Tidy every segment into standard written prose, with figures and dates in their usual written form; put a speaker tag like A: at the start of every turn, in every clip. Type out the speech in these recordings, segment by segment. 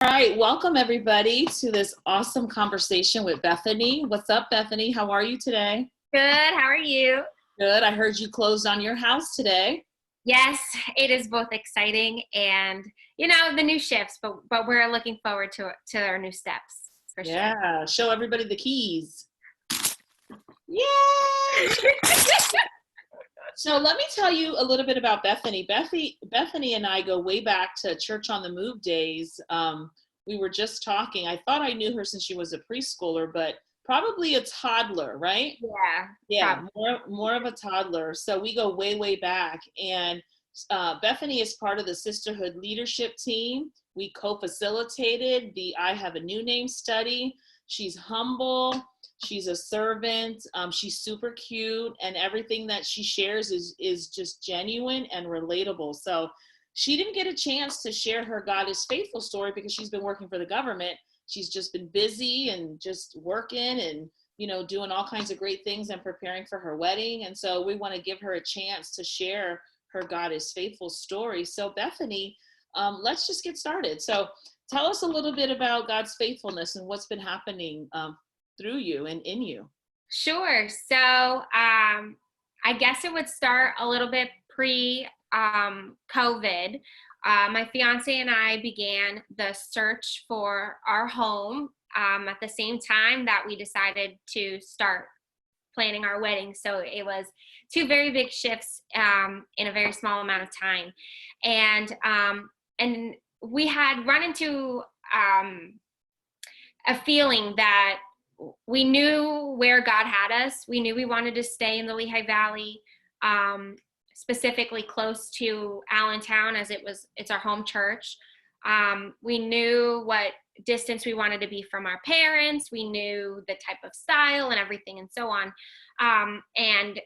A: All right, welcome everybody to this awesome conversation with Bethany. What's up, Bethany? How are you today?
B: Good. How are you?
A: Good. I heard you closed on your house today.
B: Yes, it is both exciting and the new shifts, but we're looking forward to our new steps for sure.
A: Yeah, show everybody the keys. Yay! So let me tell you a little bit about Bethany. Bethany and I go way back to Church on the Move days. We were just talking. I thought I knew her since she was a preschooler, but probably a toddler, right?
B: Yeah.
A: Yeah,
B: Probably.
A: more of a toddler. So we go way back. And Bethany is part of the Sisterhood leadership team. We co-facilitated the I Have a New Name study. She's humble. She's a servant. She's super cute, and everything that she shares is just genuine and relatable. So she didn't get a chance to share her God is faithful story because she's been working for the government. She's just been busy and just working and doing all kinds of great things and preparing for her wedding. And so we want to give her a chance to share her God is faithful story. So Bethany, let's just get started. So tell us a little bit about God's faithfulness and what's been happening through you and in you.
B: Sure. So I guess it would start a little bit pre COVID. My fiance and I began the search for our home at the same time that we decided to start planning our wedding. So it was two very big shifts in a very small amount of time. And we had run into a feeling that we knew where God had us. We knew we wanted to stay in the Lehigh Valley, specifically close to Allentown, as it's our home church. We knew what distance we wanted to be from our parents. We knew the type of style and everything and so on. And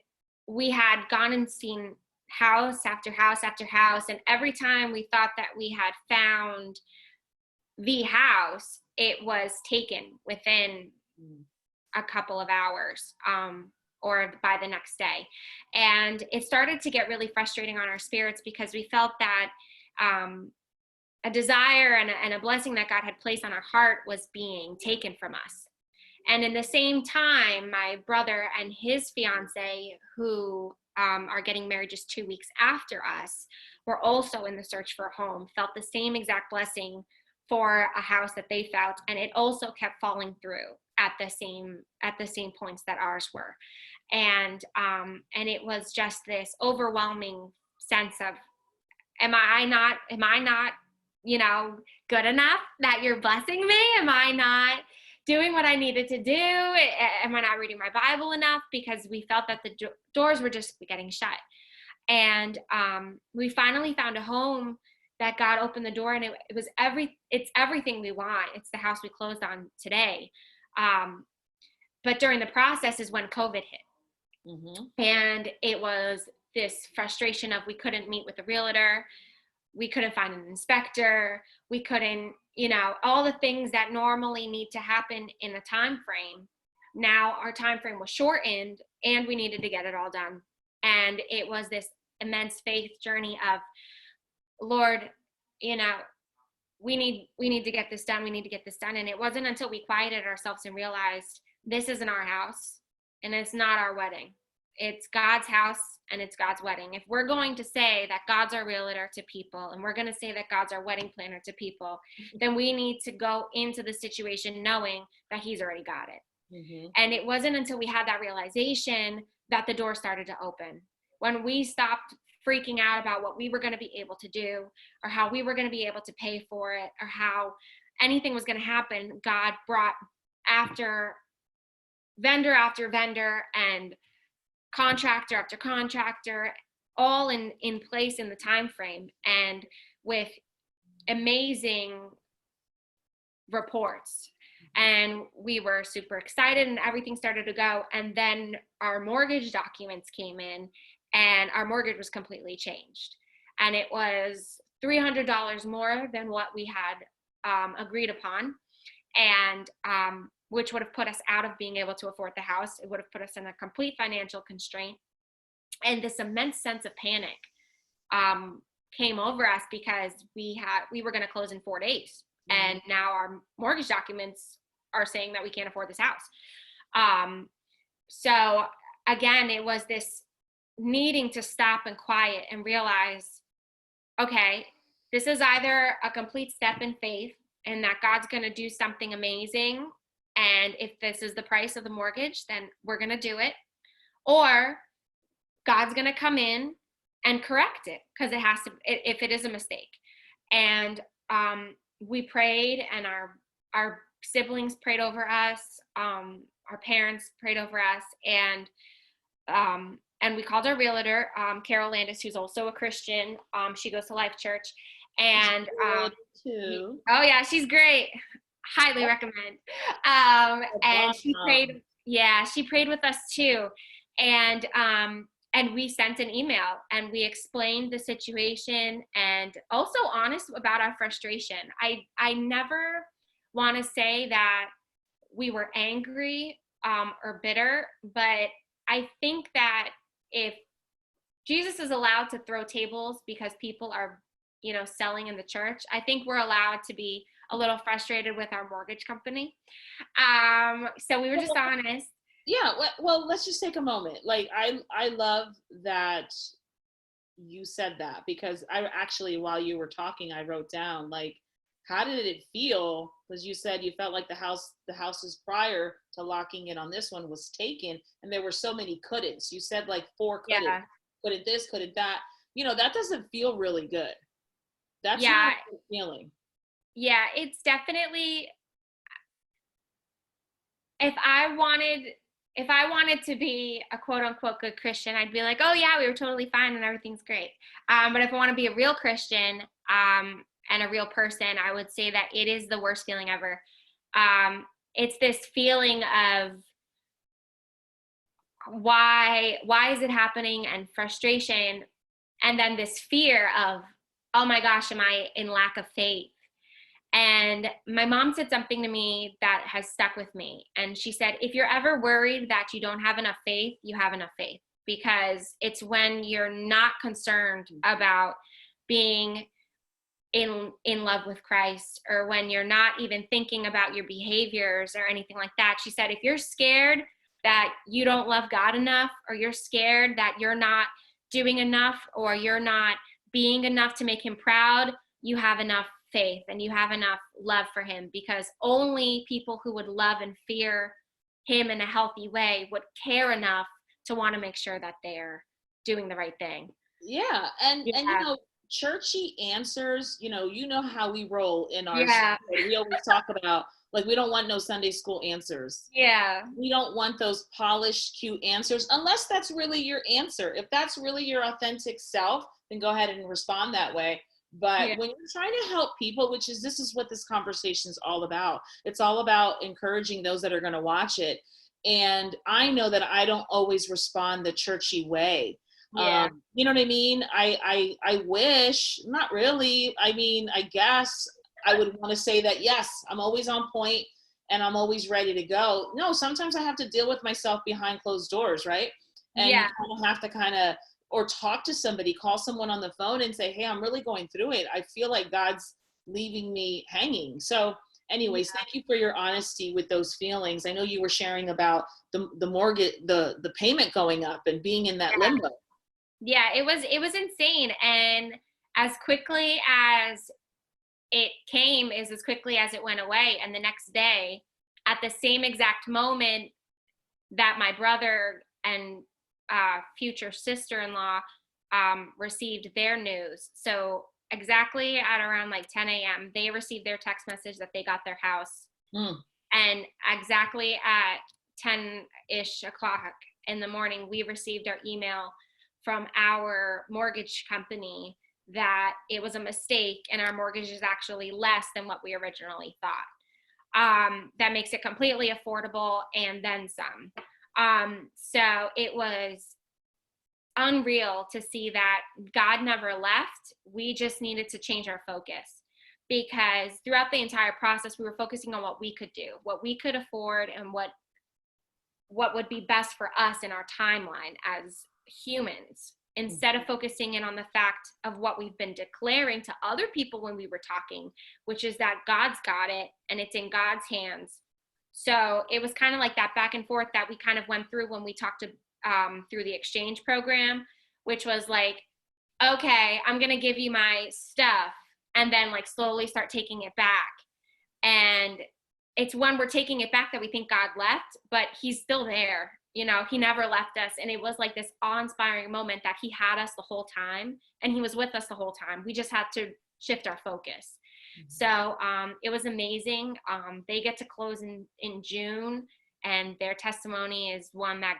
B: we had gone and seen house after house after house. And every time we thought that we had found the house, it was taken within a couple of hours or by the next day. And it started to get really frustrating on our spirits because we felt that a desire and a blessing that God had placed on our heart was being taken from us. And in the same time, my brother and his fiance, who are getting married just 2 weeks after us, were also in the search for a home, felt the same exact blessing for a house that they felt, and it also kept falling through at the same points that ours were. And it was just this overwhelming sense of, am I not good enough that you're blessing me? Am I not doing what I needed to do? Am I not reading my Bible enough? Because we felt that the doors were just getting shut. And we finally found a home that God opened the door, and it's everything we want. It's the house we closed on today. But during the process is when COVID hit. Mm-hmm. And it was this frustration of we couldn't meet with a realtor. We couldn't find an inspector. We couldn't, all the things that normally need to happen in a time frame. Now our time frame was shortened and we needed to get it all done. And it was this immense faith journey of, Lord, we need to get this done. We need to get this done. And it wasn't until we quieted ourselves and realized this isn't our house and it's not our wedding. It's God's house and it's God's wedding. If we're going to say that God's our realtor to people and we're going to say that God's our wedding planner to people, then we need to go into the situation knowing that he's already got it. Mm-hmm. And it wasn't until we had that realization that the door started to open. When we stopped freaking out about what we were going to be able to do or how we were going to be able to pay for it or how anything was going to happen, God brought after vendor after vendor and contractor after contractor, all in place in the time frame and with amazing reports. And we were super excited and everything started to go. And then our mortgage documents came in and our mortgage was completely changed. And it was $300 more than what we had agreed upon. And which would have put us out of being able to afford the house. It would have put us in a complete financial constraint. And this immense sense of panic came over us because we were going to close in 4 days. And now our mortgage documents are saying that we can't afford this house. So again, it was this needing to stop and quiet and realize, okay, this is either a complete step in faith and that God's going to do something amazing. And if this is the price of the mortgage, then we're going to do it. Or God's going to come in and correct it because it has to, if it is a mistake. And we prayed, and our siblings prayed over us. Our parents prayed over us, and we called our realtor, Carol Landis, who's also a Christian. She goes to Life Church, and
A: too.
B: oh yeah, she's great. Highly recommend. And she prayed. Yeah, she prayed with us too, and we sent an email and we explained the situation and also honest about our frustration. I never want to say that we were angry or bitter, but I think that if Jesus is allowed to throw tables because people are, selling in the church, I think we're allowed to be a little frustrated with our mortgage company. So we were just honest.
A: Yeah, well, let's just take a moment. Like, I love that you said that, because I actually, while you were talking, I wrote down, like, how did it feel? Because you said you felt like the houses prior to locking in on this one was taken, and there were so many couldn'ts. You said like 4 couldn't,
B: Yeah.
A: couldn't this, couldn't that. That doesn't feel really good. That's
B: Yeah.
A: not a good feeling.
B: Yeah, it's definitely, if I wanted to be a quote unquote good Christian, I'd be like, oh yeah, we were totally fine and everything's great. But if I want to be a real Christian and a real person, I would say that it is the worst feeling ever. It's this feeling of why is it happening, and frustration, and then this fear of, oh my gosh, am I in lack of faith? And my mom said something to me that has stuck with me. And she said, if you're ever worried that you don't have enough faith, you have enough faith, because it's when you're not concerned about being in love with Christ, or when you're not even thinking about your behaviors or anything like that. She said, if you're scared that you don't love God enough, or you're scared that you're not doing enough, or you're not being enough to make him proud, you have enough faith and you have enough love for him, because only people who would love and fear him in a healthy way would care enough to want to make sure that they're doing the right thing.
A: Yeah. And churchy answers, you know how we roll in our we always talk about, like, we don't want no Sunday school answers.
B: Yeah.
A: We don't want those polished, cute answers, unless that's really your answer. If that's really your authentic self, then go ahead and respond that way. But when you're trying to help people, this is what this conversation is all about. It's all about encouraging those that are going to watch it. And I know that I don't always respond the churchy way.
B: Yeah.
A: You know what I mean? I wish, not really. I mean, I guess I would want to say that, yes, I'm always on point and I'm always ready to go. No, sometimes I have to deal with myself behind closed doors, right? And you kind of have to or talk to somebody, call someone on the phone and say, hey, I'm really going through it. I feel like God's leaving me hanging. So anyways, thank you for your honesty with those feelings. I know you were sharing about the mortgage, the payment going up and being in that limbo.
B: Yeah, it was insane. And as quickly as it came is as quickly as it went away. And the next day, at the same exact moment that my brother and future sister-in-law received their news. So exactly at around like 10 a.m., they received their text message that they got their house. And exactly at 10-ish o'clock in the morning, we received our email from our mortgage company that it was a mistake and our mortgage is actually less than what we originally thought. That makes it completely affordable and then some. So it was unreal to see that God never left. We just needed to change our focus, because throughout the entire process, we were focusing on what we could do, what we could afford, and what would be best for us in our timeline as humans. instead of focusing in on the fact of what we've been declaring to other people when we were talking, which is that God's got it and it's in God's hands. So it was kind of like that back and forth that we kind of went through when we talked through the exchange program, which was like, okay, I'm going to give you my stuff and then like slowly start taking it back. And it's when we're taking it back that we think God left, but he's still there. You know, he never left us. And it was like this awe-inspiring moment that he had us the whole time and he was with us the whole time. We just had to shift our focus. Mm-hmm. So it was amazing. They get to close in June, and their testimony is one that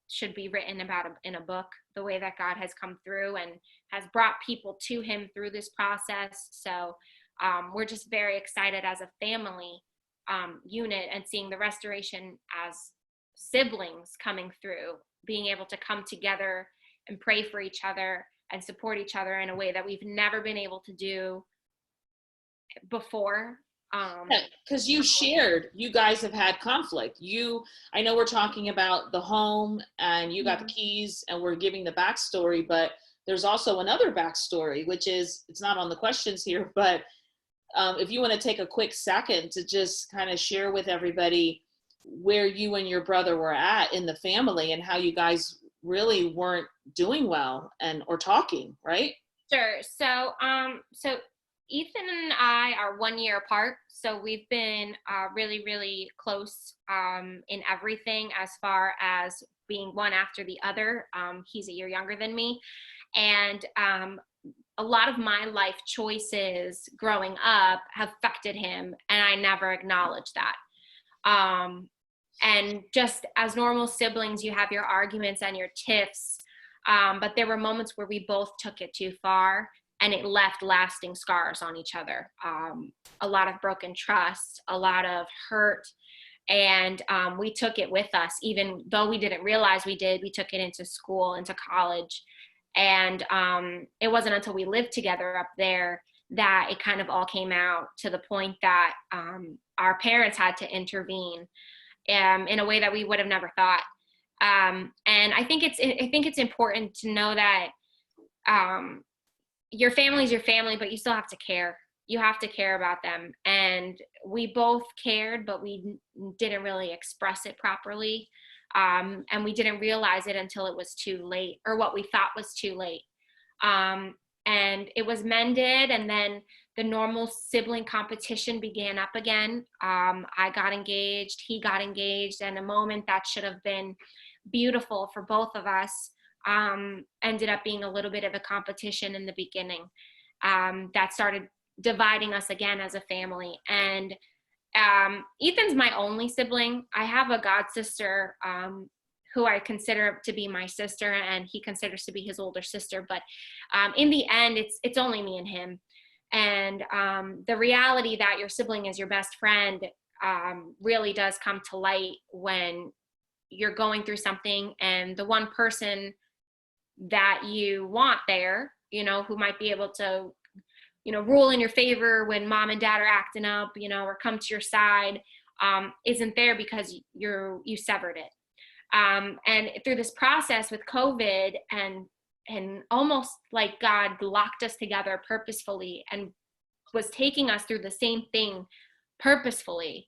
B: should be written about in a book, the way that God has come through and has brought people to him through this process. So we're just very excited as a family unit and seeing the restoration as siblings coming through, being able to come together and pray for each other and support each other in a way that we've never been able to do before.
A: Because you guys have had conflict. I know we're talking about the home and you got the keys and we're giving the backstory, but there's also another backstory, which is, it's not on the questions here, but if you want to take a quick second to just kind of share with everybody where you and your brother were at in the family and how you guys really weren't doing well or talking, right?
B: Sure. So Ethan and I are 1 year apart. So we've been really, really close in everything as far as being one after the other. He's a year younger than me. And a lot of my life choices growing up have affected him, and I never acknowledged that. And just as normal siblings, you have your arguments and your tiffs, but there were moments where we both took it too far, and it left lasting scars on each other. A lot of broken trust, a lot of hurt, and we took it with us, even though we didn't realize we did. We took it into school, into college. And it wasn't until we lived together up there that it kind of all came out, to the point that our parents had to intervene in a way that we would have never thought. And I think it's important to know that your family's your family, but you still have to care. You have to care about them. And we both cared, but we didn't really express it properly. And we didn't realize it until it was too late, or what we thought was too late. And it was mended, and then the normal sibling competition began up again. I got engaged, he got engaged, and a moment that should have been beautiful for both of us ended up being a little bit of a competition in the beginning that started dividing us again as a family. And Ethan's my only sibling. I have a god sister who I consider to be my sister, and he considers to be his older sister. But in the end, it's only me and him. And the reality that your sibling is your best friend really does come to light when you're going through something, and the one person that you want there, who might be able to rule in your favor when mom and dad are acting up, or come to your side, isn't there because you severed it. And through this process with COVID and almost like God locked us together purposefully and was taking us through the same thing purposefully,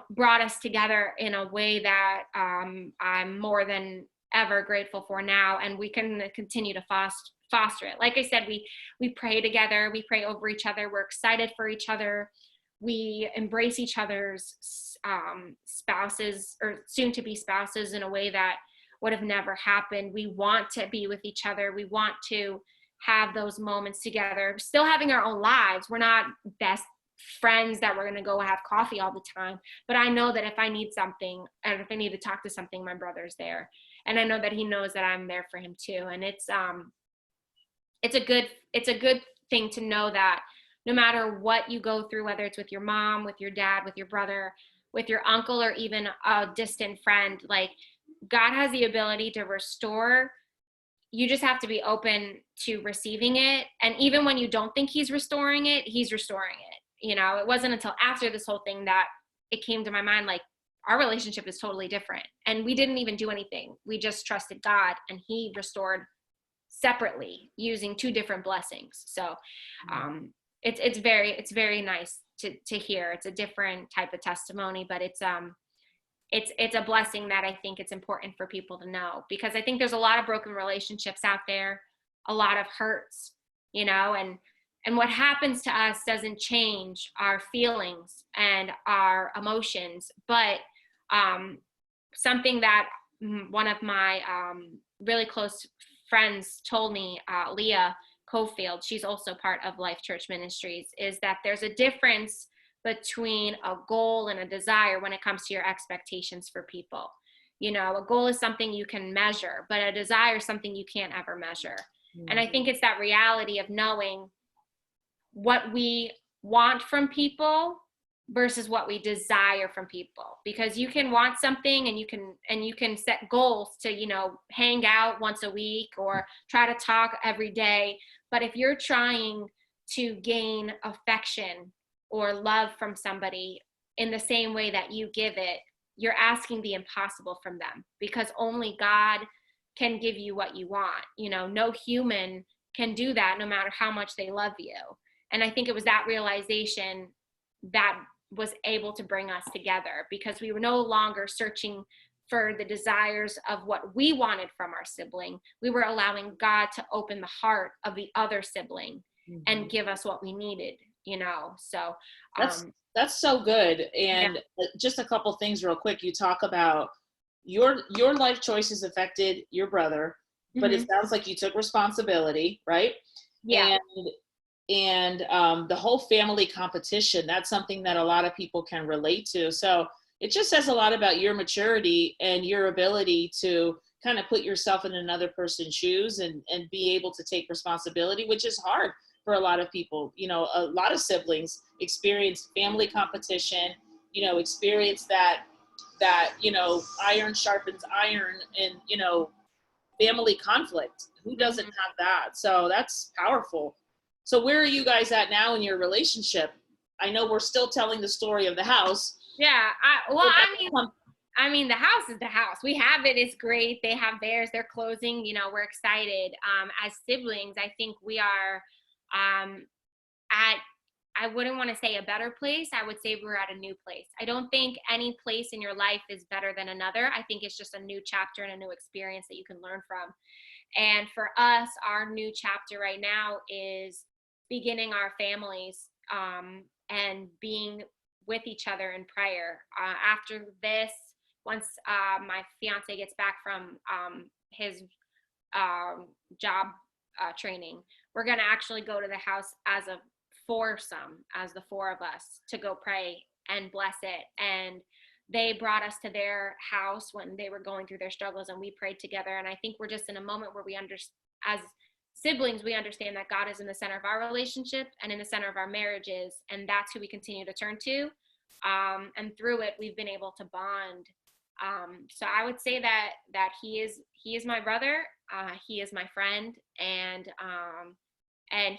B: brought us together in a way that I'm more than ever grateful for now. And we can continue to foster it. Like I said, we pray together, we pray over each other, we're excited for each other, we embrace each other's spouses or soon to be spouses in a way that would have never happened. We want to be with each other, we want to have those moments together, still having our own lives. We're not best friends that we're going to go have coffee all the time, but I know that if I need something, and if I need to talk to something, my brother's there, and I know that he knows that I'm there for him too. And it's a good thing to know that no matter what you go through, whether it's with your mom, with your dad, with your brother, with your uncle, or even a distant friend, like God has the ability to restore. You just have to be open to receiving it. And even when you don't think he's restoring it, he's restoring it. It wasn't until after this whole thing that it came to my mind, like, our relationship is totally different. And we didn't even do anything. We just trusted God, and he restored separately using two different blessings. So it's very nice to hear. It's a different type of testimony, but it's a blessing that I think it's important for people to know, because I think there's a lot of broken relationships out there, a lot of hurts, and what happens to us doesn't change our feelings and our emotions. But something that one of my really close friends told me, Leah Cofield, she's also part of Life Church Ministries, is that there's a difference between a goal and a desire when it comes to your expectations for people. A goal is something you can measure, but a desire is something you can't ever measure. Mm-hmm. And I think it's that reality of knowing what we want from people versus what we desire from people, because you can want something and you can set goals to hang out once a week or try to talk every day, but if you're trying to gain affection or love from somebody in the same way that you give it, you're asking the impossible from them, because only God can give you what you want. No human can do that, no matter how much they love you. And I think it was that realization that was able to bring us together, because we were no longer searching for the desires of what we wanted from our sibling. We were allowing God to open the heart of the other sibling and give us what we needed, so
A: that's so good. And just a couple things real quick. You talk about your life choices affected your brother, but it sounds like you took responsibility, right?
B: Yeah.
A: And the whole family competition, that's something that a lot of people can relate to. So it just says a lot about your maturity and your ability to kind of put yourself in another person's shoes and be able to take responsibility, which is hard for a lot of people. A lot of siblings experience family competition, experience that iron sharpens iron, and, family conflict. Who doesn't have that? So that's powerful. So where are you guys at now in your relationship? I know we're still telling the story of the house.
B: Yeah. I mean, the house is the house. We have it. It's great. They have theirs. They're closing. We're excited. As siblings, I think we are I wouldn't want to say a better place. I would say we're at a new place. I don't think any place in your life is better than another. I think it's just a new chapter and a new experience that you can learn from. And for us, our new chapter right now is beginning our families and being with each other in prayer. After this, once my fiance gets back from his job training, we're going to actually go to the house as a foursome, as the four of us, to go pray and bless it. And they brought us to their house when they were going through their struggles, and we prayed together. And I think we're just in a moment where as siblings, we understand that God is in the center of our relationship and in the center of our marriages, and that's who we continue to turn to. And through it, we've been able to bond. So I would say that he is my brother. He is my friend, and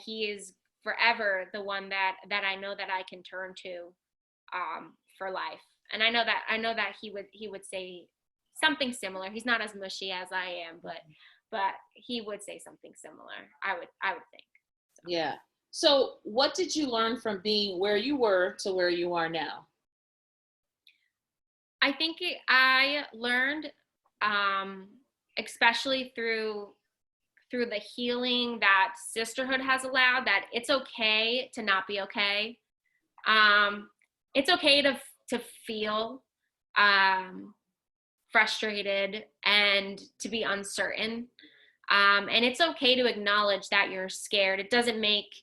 B: he is forever the one that I know that I can turn to for life. And I know that he would say something similar. He's not as mushy as I am, but he would say something similar. I would think. So.
A: Yeah. So what did you learn from being where you were to where you are now?
B: I think I learned, especially through the healing that sisterhood has allowed, that it's okay to not be okay. It's okay to feel frustrated and to be uncertain. And it's okay to acknowledge that you're scared. It doesn't make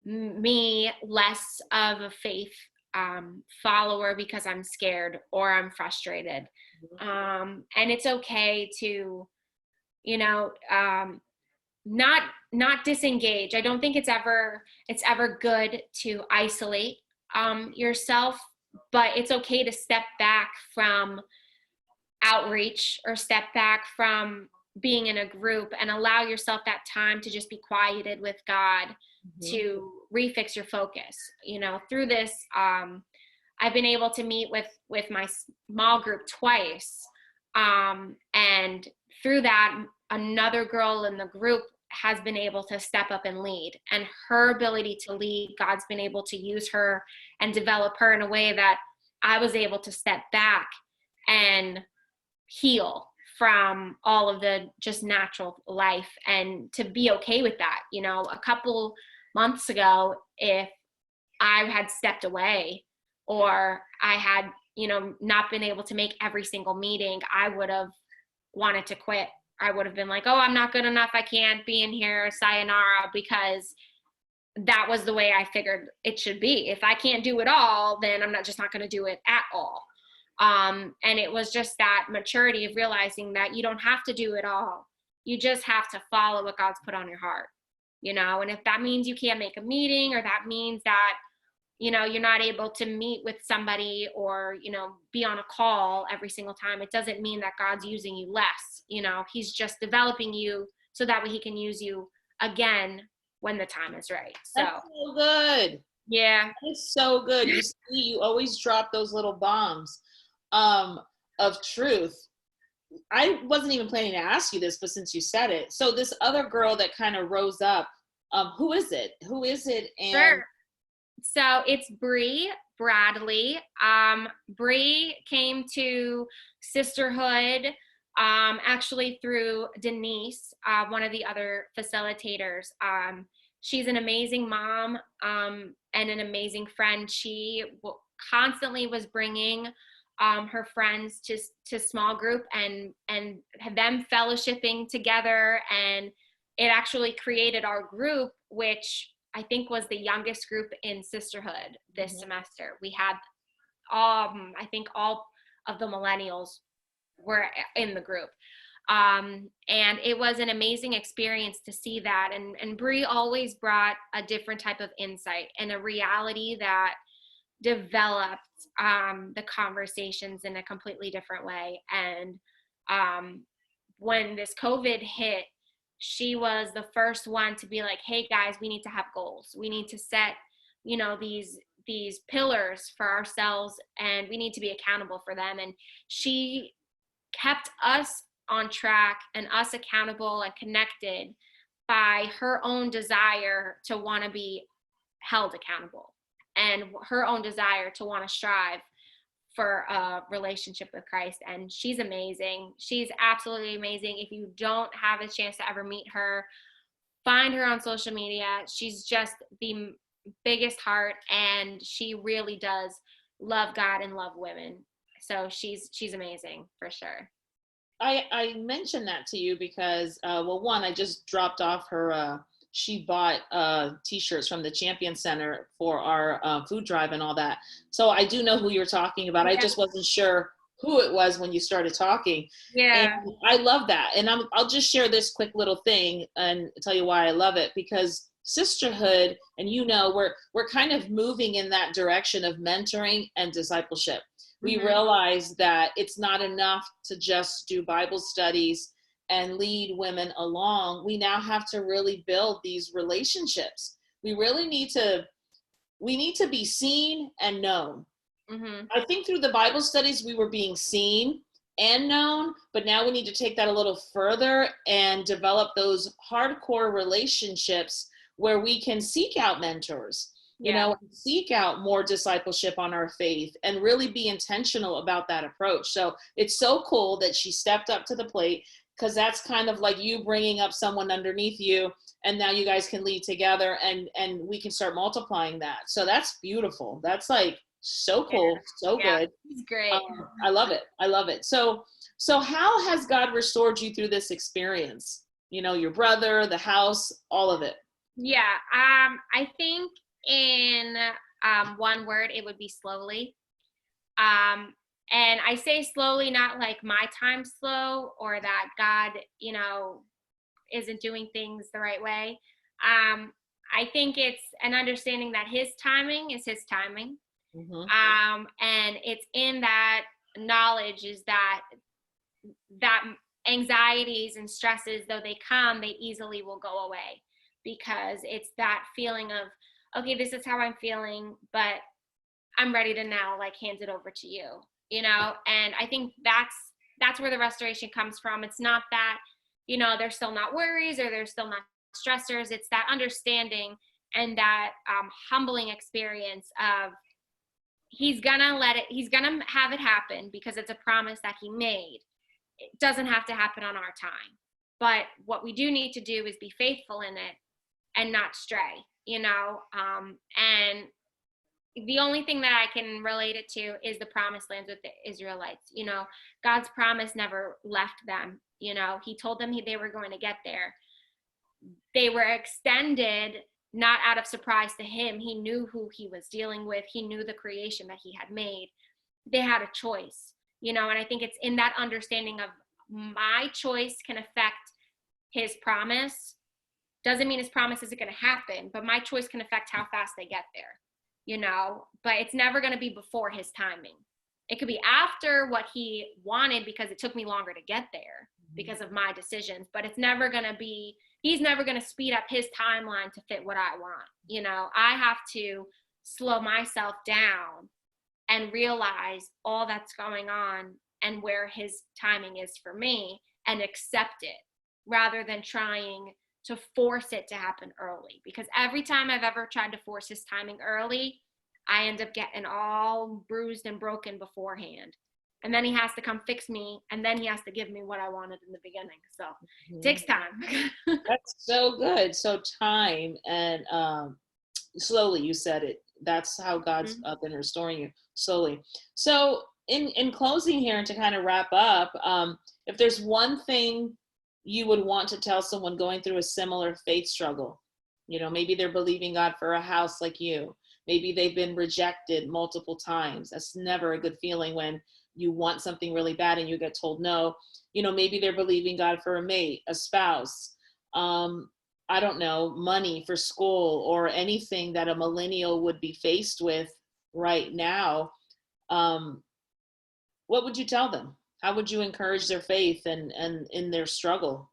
B: me less of a faith follower because I'm scared or I'm frustrated. And it's okay to, not disengage. I don't think it's ever good to isolate yourself, but it's okay to step back from outreach or step back from being in a group and allow yourself that time to just be quieted with God, to refix your focus. Through this, I've been able to meet with my small group twice. And through that, another girl in the group has been able to step up and lead, and her ability to lead, God's been able to use her and develop her in a way that I was able to step back and heal from all of the just natural life, and to be okay with that. You know, a couple months ago, if I had stepped away, or I had, you know, not been able to make every single meeting, I would have wanted to quit. I would have been like, oh, I'm not good enough, I can't be in here, sayonara, because that was the way I figured it should be. If I can't do it all, then I'm just not going to do it at all. And it was just that maturity of realizing that you don't have to do it all. You just have to follow what God's put on your heart, you know. And if that means you can't make a meeting, or that means that, you know, you're not able to meet with somebody, or, you know, be on a call every single time, it doesn't mean that God's using you less. You know, he's just developing you so that way he can use you again when the time is right. So
A: That's so good.
B: yeah.
A: It's so good. You see, you always drop those little bombs of truth. I wasn't even planning to ask you this, but since you said it, so this other girl that kind of rose up, who is it? Who is it? And
B: Sure. So it's Bree Bradley. Bree came to Sisterhood actually through Denise, one of the other facilitators. She's an amazing mom and an amazing friend. She constantly was bringing her friends to small group and them fellowshipping together, and it actually created our group, which I think was the youngest group in Sisterhood this semester. We had I think all of the millennials were in the group. And it was an amazing experience to see that. And Bree always brought a different type of insight and a reality that developed the conversations in a completely different way. And when this COVID hit, she was the first one to be like, hey guys, we need to have goals. We need to set, you know, these pillars for ourselves, and we need to be accountable for them. And she kept us on track and us accountable and connected by her own desire to want to be held accountable, and her own desire to want to strive for a relationship with Christ. And she's amazing. She's absolutely amazing. If you don't have a chance to ever meet her, find her on social media. She's just the biggest heart, and she really does love God and love women. So she's amazing for sure.
A: I mentioned that to you because, well, one, I just dropped off her, she bought t-shirts from the Champion Center for our food drive and all that. So I do know who you're talking about.
B: Yeah.
A: I just wasn't sure who it was when you started talking.
B: Yeah.
A: And I love that. And I'll just share this quick little thing and tell you why I love it, because sisterhood, and you know, we're kind of moving in that direction of mentoring and discipleship. We realize that it's not enough to just do Bible studies and lead women along. We now have to really build these relationships. We really need to be seen and known. I think through the Bible studies, we were being seen and known, but now we need to take that a little further and develop those hardcore relationships where we can seek out mentors, you know, seek out more discipleship on our faith, and really be intentional about that approach. So it's so cool that she stepped up to the plate, because that's kind of like you bringing up someone underneath you, and now you guys can lead together, and we can start multiplying that. So that's beautiful. That's like so cool, so good.
B: It's great.
A: I love it. I love it. So how has God restored you through this experience? You know, your brother, the house, all of it.
B: Yeah. I think in one word, it would be slowly. And I say slowly, not like my time slow, or that God, you know, isn't doing things the right way. I think it's an understanding that his timing is his timing. And it's in that knowledge is that anxieties and stresses, though they come, they easily will go away, because it's that feeling of, okay, this is how I'm feeling, but I'm ready to now like hand it over to you, you know? And I think that's where the restoration comes from. It's not that, you know, there's still not worries, or there's still not stressors. It's that understanding and that humbling experience of he's gonna have it happen because it's a promise that he made. It doesn't have to happen on our time. But what we do need to do is be faithful in it and not stray, and the only thing that I can relate it to is the promised lands with the Israelites. God's promise never left them. He told them they were going to get there. They were extended not out of surprise to him. He knew who he was dealing with. He knew the creation that he had made. They had a choice, and I think it's in that understanding of my choice can affect his promise. Doesn't mean his promise isn't going to happen, but my choice can affect how fast they get there, but it's never going to be before his timing. It could be after what he wanted because it took me longer to get there because of my decisions, but it's never going to be, he's never going to speed up his timeline to fit what I want. I have to slow myself down and realize all that's going on and where his timing is for me and accept it rather than trying to force it to happen early. Because every time I've ever tried to force his timing early, I end up getting all bruised and broken beforehand. And then he has to come fix me, and then he has to give me what I wanted in the beginning. So it takes time.
A: That's so good. So time and slowly, you said it. That's how God's been restoring you slowly. So in closing here, and to kind of wrap up, if there's one thing you would want to tell someone going through a similar faith struggle, maybe they're believing God for a house like you. Maybe they've been rejected multiple times. That's never a good feeling when you want something really bad and you get told no. Maybe they're believing God for a mate, a spouse, I don't know, money for school, or anything that a millennial would be faced with right now. What would you tell them? How would you encourage their faith and in their struggle?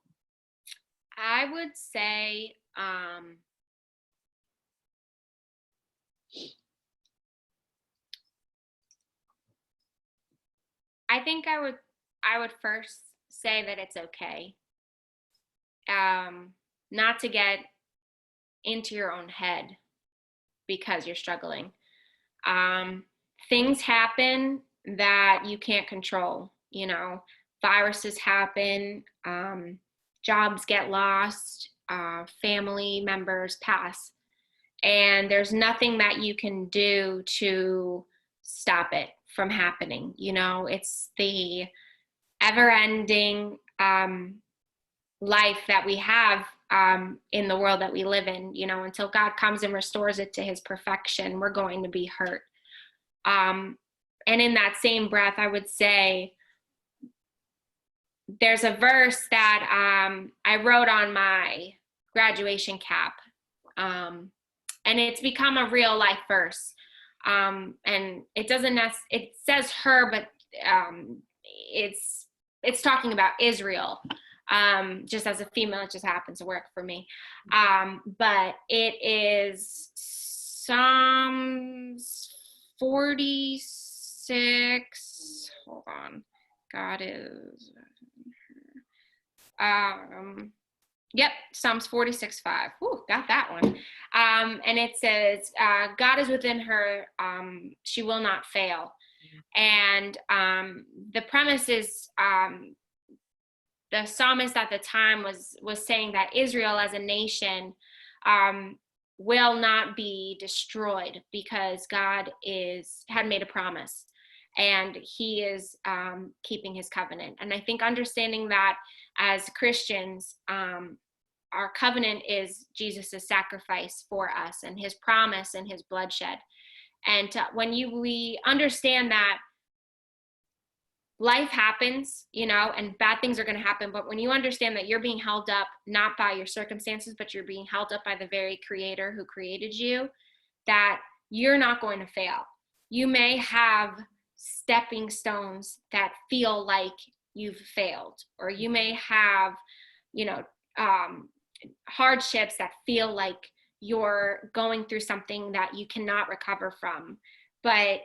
B: I would say, I think I would first say that it's okay, not to get into your own head because you're struggling. Things happen that you can't control. Viruses happen, jobs get lost, family members pass, and there's nothing that you can do to stop it from happening. It's the ever-ending life that we have in the world that we live in. Until God comes and restores it to his perfection, we're going to be hurt. And in that same breath, I would say there's a verse that I wrote on my graduation cap, and it's become a real life verse. And it doesn't it says her, but it's talking about Israel. Just as a female, it just happens to work for me. But it is Psalms 46. Hold on. God is. Yep, Psalms 46:5. Whew, got that one. And it says, God is within her, she will not fail. And the premise is, the psalmist at the time was saying that Israel as a nation will not be destroyed because God had made a promise, and he is keeping his covenant. And I think understanding that as Christians, our covenant is Jesus's sacrifice for us and his promise and his bloodshed. And when we understand that life happens, and bad things are going to happen, but when you understand that you're being held up not by your circumstances, but you're being held up by the very creator who created you, that you're not going to fail. You may have stepping stones that feel like you've failed, or you may have, hardships that feel like you're going through something that you cannot recover from. But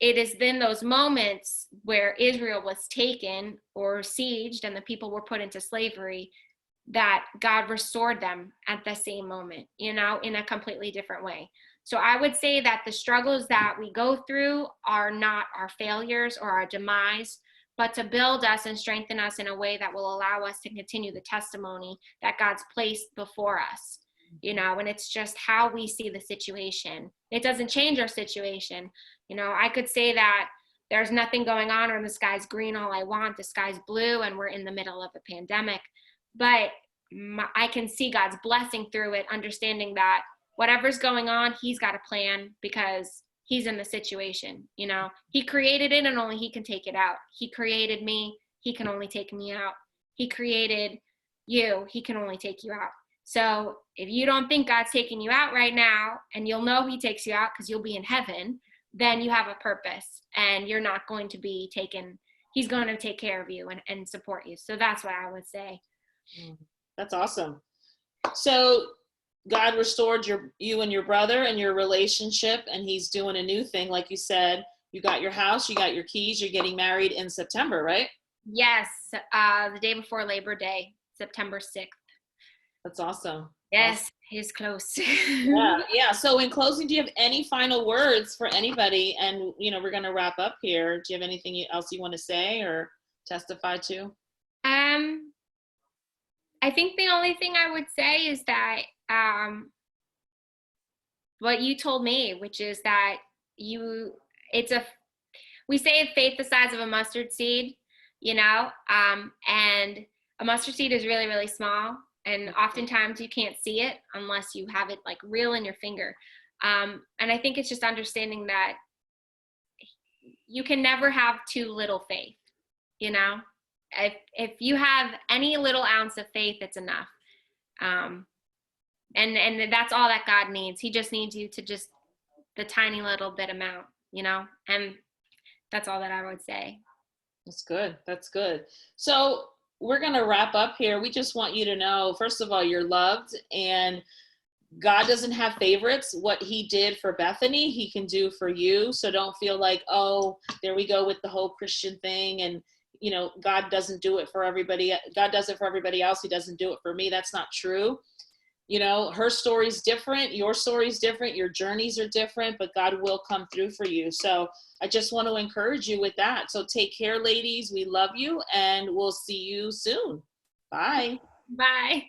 B: it is then those moments where Israel was taken or sieged and the people were put into slavery that God restored them at the same moment, in a completely different way. So I would say that the struggles that we go through are not our failures or our demise, but to build us and strengthen us in a way that will allow us to continue the testimony that God's placed before us. And it's just how we see the situation. It doesn't change our situation. I could say that there's nothing going on, or the sky's green all I want, the sky's blue, and we're in the middle of a pandemic. But I can see God's blessing through it, understanding that whatever's going on, he's got a plan because he's in the situation. He created it and only he can take it out. He created me. He can only take me out. He created you. He can only take you out. So if you don't think God's taking you out right now, and you'll know he takes you out because you'll be in heaven, then you have a purpose and you're not going to be taken. He's going to take care of you and support you. So that's what I would say.
A: That's awesome. So God restored you and your brother and your relationship, and he's doing a new thing. Like you said, you got your house, you got your keys, you're getting married in September, right?
B: Yes. The day before Labor Day, September 6th.
A: That's awesome.
B: Yes,
A: awesome.
B: He's close.
A: Yeah. So in closing, do you have any final words for anybody? And, we're going to wrap up here. Do you have anything else you want to say or testify to?
B: I think the only thing I would say is that what you told me, which is that we say faith the size of a mustard seed, and a mustard seed is really, really small. And oftentimes you can't see it unless you have it like real in your finger. And I think it's just understanding that you can never have too little faith, If you have any little ounce of faith, it's enough. And that's all that God needs. He just needs you to just the tiny little bit amount, and that's all that I would say.
A: That's good. So we're going to wrap up here. We just want you to know, first of all, you're loved, and God doesn't have favorites. What he did for Bethany, he can do for you. So don't feel like, oh, there we go with the whole Christian thing. And, God doesn't do it for everybody. God does it for everybody else. He doesn't do it for me. That's not true. Her story's different. Your story's different. Your journeys are different, but God will come through for you. So I just want to encourage you with that. So take care, ladies. We love you, and we'll see you soon. Bye.
B: Bye.